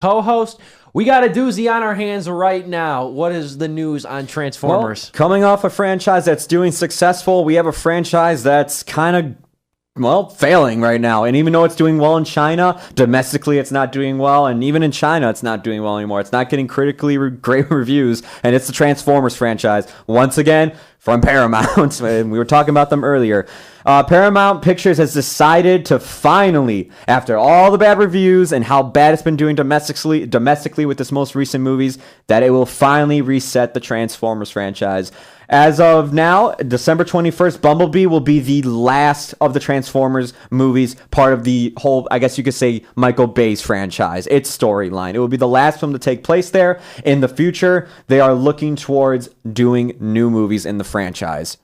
co-host. We got a doozy on our hands right now. What is the news on Transformers? Well, coming off a franchise that's doing successful, we have a franchise that's kind of failing right now. And even though it's doing well in China, domestically it's not doing well. And even in China, it's not doing well anymore. It's not getting critically great reviews. And it's the Transformers franchise. Once again, from Paramount. And we were talking about them earlier. Paramount Pictures has decided to finally, after all the bad reviews and how bad it's been doing domestically with this most recent movies, that it will finally reset the Transformers franchise. As of now, December 21st, Bumblebee will be the last of the Transformers movies, part of the whole, I guess you could say, Michael Bay's franchise, its storyline. It will be the last film to take place there. In the future, they are looking towards doing new movies in the franchise.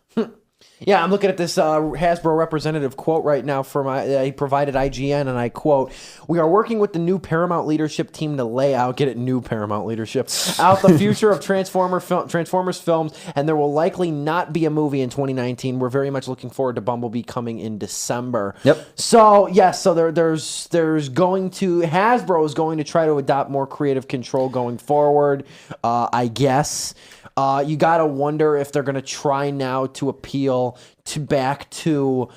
Yeah, I'm looking at this Hasbro representative quote right now from he provided IGN, and I quote, "We are working with the new Paramount leadership team to lay out, get it, new Paramount leadership, out the future of Transformers films, and there will likely not be a movie in 2019. We're very much looking forward to Bumblebee coming in December." Yep. So, yes, so there's going to, Hasbro is going to try to adopt more creative control going forward, I guess. You gotta wonder if they're gonna try now to appeal back to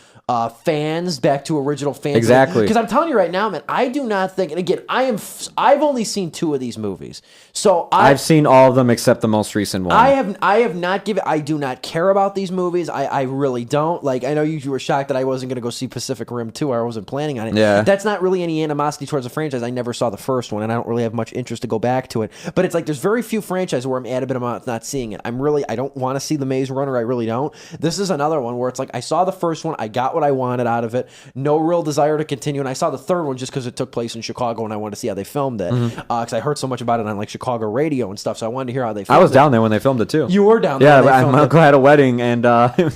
fans, back to original fans. Exactly. Because I'm telling you right now, man, I do not think. And again, I've only seen 2 of these movies, so I've seen all of them except the most recent one. I have not given. I do not care about these movies. I really don't. Like, I know you were shocked that I wasn't going to go see Pacific Rim 2. I wasn't planning on it. Yeah. That's not really any animosity towards the franchise. I never saw the first one, and I don't really have much interest to go back to it. But it's like there's very few franchises where I'm adamant about not seeing it. I don't want to see The Maze Runner. I really don't. This is another one where it's like I saw the first one. I got what I wanted out of it. No real desire to continue. And I saw the third one just because it took place in Chicago, and I wanted to see how they filmed it. Because I heard so much about it on like Chicago radio and stuff, so I wanted to hear how they filmed it. I was down there when they filmed it too. You were down there. Yeah, my uncle had a wedding, and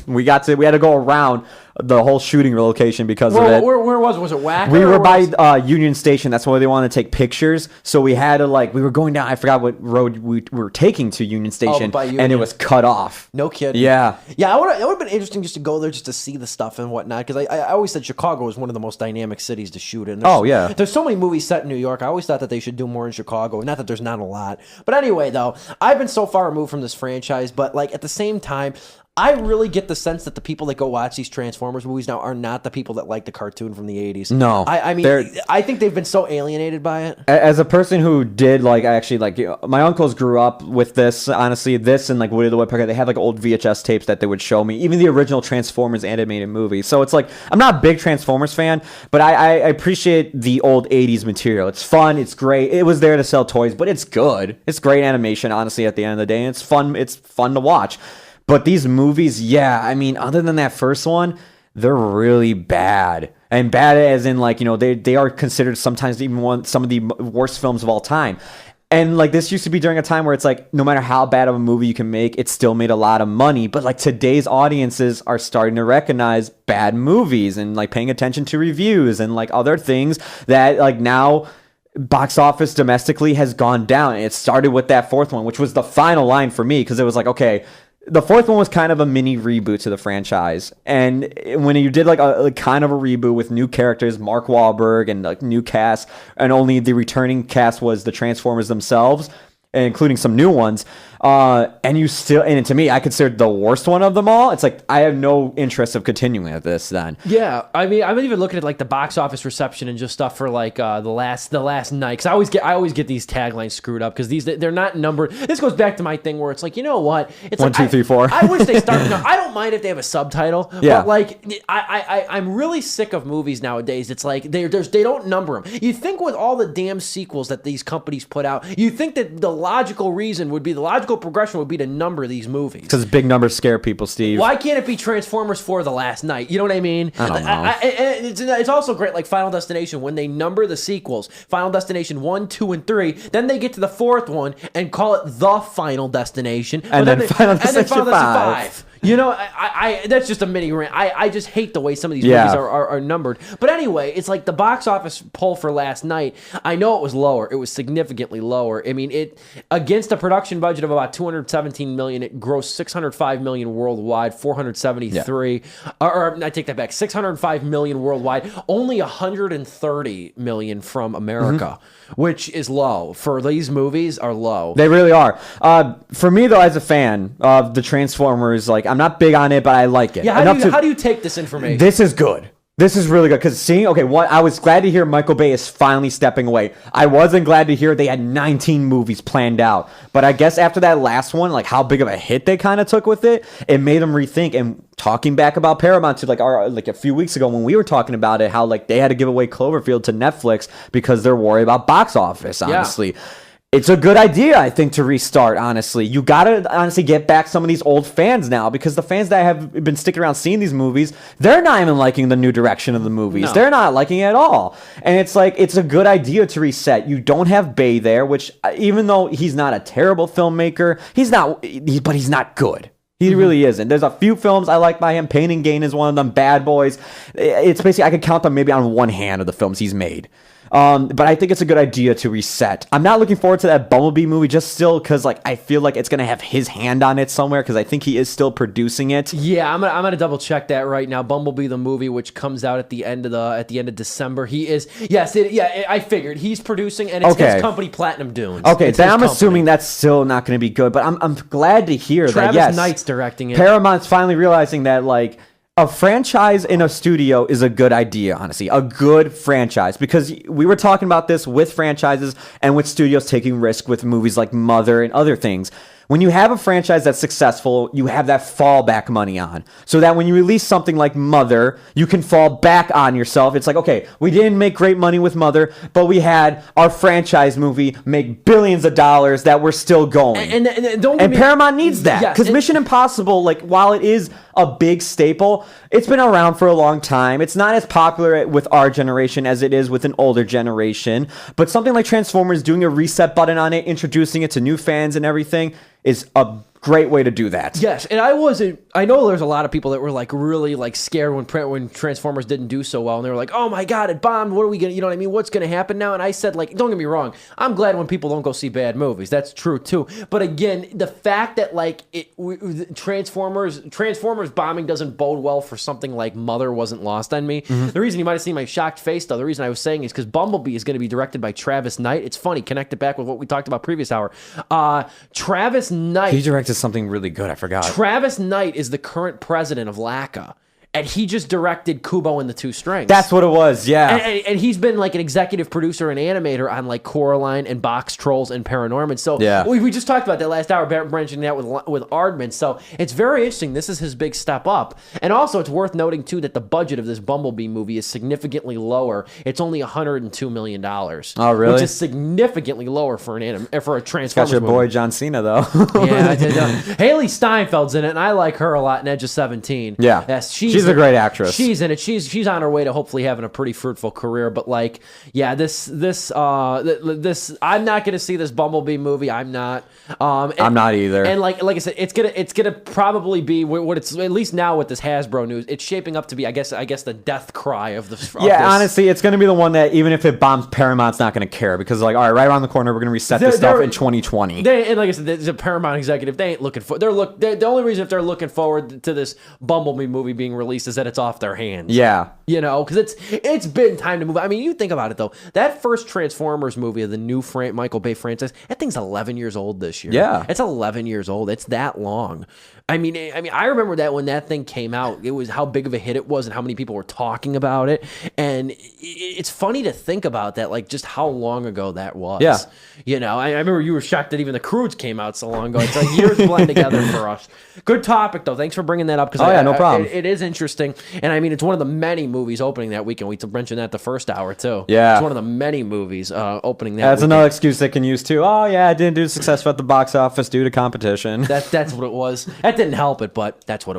we had to go around the whole shooting location because of it. Where was it? Was it Wacker? We were by Union Station. That's why they wanted to take pictures. So we had to we were going down. I forgot what road we were taking to Union Station, and it was cut off. No kidding. Yeah. Yeah, it would have been interesting just to go there just to see the stuff and whatnot. Because I always said Chicago was one of the most dynamic cities to shoot in. There's so many movies set in New York. I always thought that they should do more in Chicago. Not that there's not a lot. But anyway, though, I've been so far removed from this franchise. But like at the same time, I really get the sense that the people that go watch these Transformers movies now are not the people that like the cartoon from the 80s. No. I mean, I think they've been so alienated by it. As a person who did, my uncles grew up with this, honestly, this and like Woody the Woodpecker, they had like old VHS tapes that they would show me, even the original Transformers animated movie. So it's like, I'm not a big Transformers fan, but I appreciate the old 80s material. It's fun, it's great. It was there to sell toys, but it's good. It's great animation, honestly, at the end of the day, and it's fun to watch. But these movies, yeah, I mean, other than that first one, they're really bad. And bad as in, they are considered sometimes even some of the worst films of all time. And, this used to be during a time where it's like, no matter how bad of a movie you can make, it still made a lot of money. But, today's audiences are starting to recognize bad movies and, paying attention to reviews and, other things that, now box office domestically has gone down. And it started with that fourth one, which was the final line for me because it was like, okay, the fourth one was kind of a mini reboot to the franchise. And when you did a kind of a reboot with new characters, Mark Wahlberg and new cast, and only the returning cast was the Transformers themselves, including some new ones, and to me, I considered the worst one of them all. It's like, I have no interest of continuing at this then. Yeah, I mean, I'm even looking at the box office reception and just stuff for the last night, because I always get these taglines screwed up because they're not numbered. This goes back to my thing where it's like, you know what? It's 1, 2, 3, 4. I wish they started. I don't mind if they have a subtitle. Yeah. But I'm really sick of movies nowadays. It's like they don't number them. You think with all the damn sequels that these companies put out, you think that the logical progression would be to number these movies. Because big numbers scare people, Steve. Why can't it be Transformers 4 The Last Night? You know what I mean? I don't know. It's also great, like Final Destination, when they number the sequels, Final Destination 1, 2, and 3, then they get to the fourth one and call it The Final Destination. And then Final Destination 5. You know, I that's just a mini rant. I just hate the way some of these Yeah. movies are numbered. But anyway, it's like the box office poll for last night. I know it was lower. It was significantly lower. I mean, it against a production budget of about 217 million, it grossed 605 million worldwide, 473. Or I take that back, 605 million worldwide. Only 130 million from America, which is low for these movies. Are low. They really are. For me though, as a fan of the Transformers, like I'm not big on it, but I like it. Yeah, how do you take this information? This is good. This is really good because I was glad to hear Michael Bay is finally stepping away. I wasn't glad to hear they had 19 movies planned out, but I guess after that last one, like how big of a hit they kind of took with it, it made them rethink. And talking back about Paramount to like a few weeks ago when we were talking about it, how like they had to give away Cloverfield to Netflix because they're worried about box office. Honestly. Yeah. It's a good idea, I think, to restart, honestly. You got to honestly get back some of these old fans now because the fans that have been sticking around seeing these movies, they're not even liking the new direction of the movies. No. They're not liking it at all. And it's like, it's a good idea to reset. You don't have Bay there, which even though he's not a terrible filmmaker, but he's not good. He really isn't. There's a few films I like by him. Pain and Gain is one of them. Bad Boys. It's basically, I could count them maybe on one hand of the films he's made. But I think it's a good idea to reset. I'm not looking forward to that Bumblebee movie just still because like I feel like it's gonna have his hand on it somewhere because I think he is still producing it. Yeah, I'm gonna double check that right now. Bumblebee the movie, which comes out at the end of December. He is I figured he's producing and it's his company Platinum Dunes. Okay, then I'm assuming that's still not gonna be good, but I'm glad to hear that. Travis Knight's directing it. Paramount's finally realizing that like. A franchise in a studio is a good idea, honestly. A good franchise. Because we were talking about this with franchises and with studios taking risk with movies like Mother and other things. When you have a franchise that's successful, you have that fallback money on. So that when you release something like Mother, you can fall back on yourself. It's like, okay, we didn't make great money with Mother, but we had our franchise movie make billions of dollars that we're still going. And Paramount needs that. Because Mission Impossible, like while it is a big staple, it's been around for a long time. It's not as popular with our generation as it is with an older generation. But something like Transformers, doing a reset button on it, introducing it to new fans and everything, is a great way to do that. Yes, and I know there's a lot of people that were like really like scared when Transformers didn't do so well, and they were like, oh my god, it bombed, what are we gonna, you know what I mean, what's gonna happen now? And I said, like, don't get me wrong, I'm glad when people don't go see bad movies, that's true too, but again, the fact that like Transformers bombing doesn't bode well for something like Mother wasn't lost on me. The reason you might have seen my shocked face though, the reason I was saying is because Bumblebee is going to be directed by Travis Knight. It's funny, connect it back with what we talked about previous hour. Travis Knight, he directed something really good. I forgot. Travis Knight is the current president of LACA. And he just directed Kubo and the Two Strings. That's what it was, yeah. And he's been like an executive producer and animator on like Coraline and Box Trolls and Paranorman. So yeah. we just talked about that last hour, mentioning that with Aardman. So it's very interesting. This is his big step up. And also it's worth noting too that the budget of this Bumblebee movie is significantly lower. It's only $102 million. Oh, really? Which is significantly lower for a Transformers got your movie. boy John Cena though. Yeah, I did. Haley Steinfeld's in it, and I like her a lot in Edge of 17. Yeah. Yes, she's a great actress. She's in it. She's on her way to hopefully having a pretty fruitful career. But like, yeah, this I'm not gonna see this Bumblebee movie. I'm not. I'm not either. And like I said, it's gonna probably be what it's, at least now with this Hasbro news, it's shaping up to be. I guess the death cry of this. Honestly, it's gonna be the one that even if it bombs, Paramount's not gonna care because like, all right around the corner, we're gonna reset this stuff in 2020. And like I said, there's a Paramount executive. They ain't looking for. The only reason if they're looking forward to this Bumblebee movie being released is that it's off their hands. Yeah. You know, because it's been time to move. I mean, you think about it though. That first Transformers movie of the new Michael Bay franchise, that thing's 11 years old this year. Yeah. It's 11 years old. It's that long. I mean, I remember that when that thing came out, it was how big of a hit it was and how many people were talking about it. And it's funny to think about that, like just how long ago that was. Yeah. You know, I remember you were shocked that even The Croods came out so long ago. It's like years blend together for us. Good topic, though. Thanks for bringing that up. No problem. It is interesting. And I mean, it's one of the many movies opening that weekend. We mentioned that the first hour, too. Yeah. It's one of the many movies opening that That's weekend. another excuse they can use, too. Oh, yeah, I didn't do successful at the box office due to competition. That's what it was. That didn't help it, but that's what it was.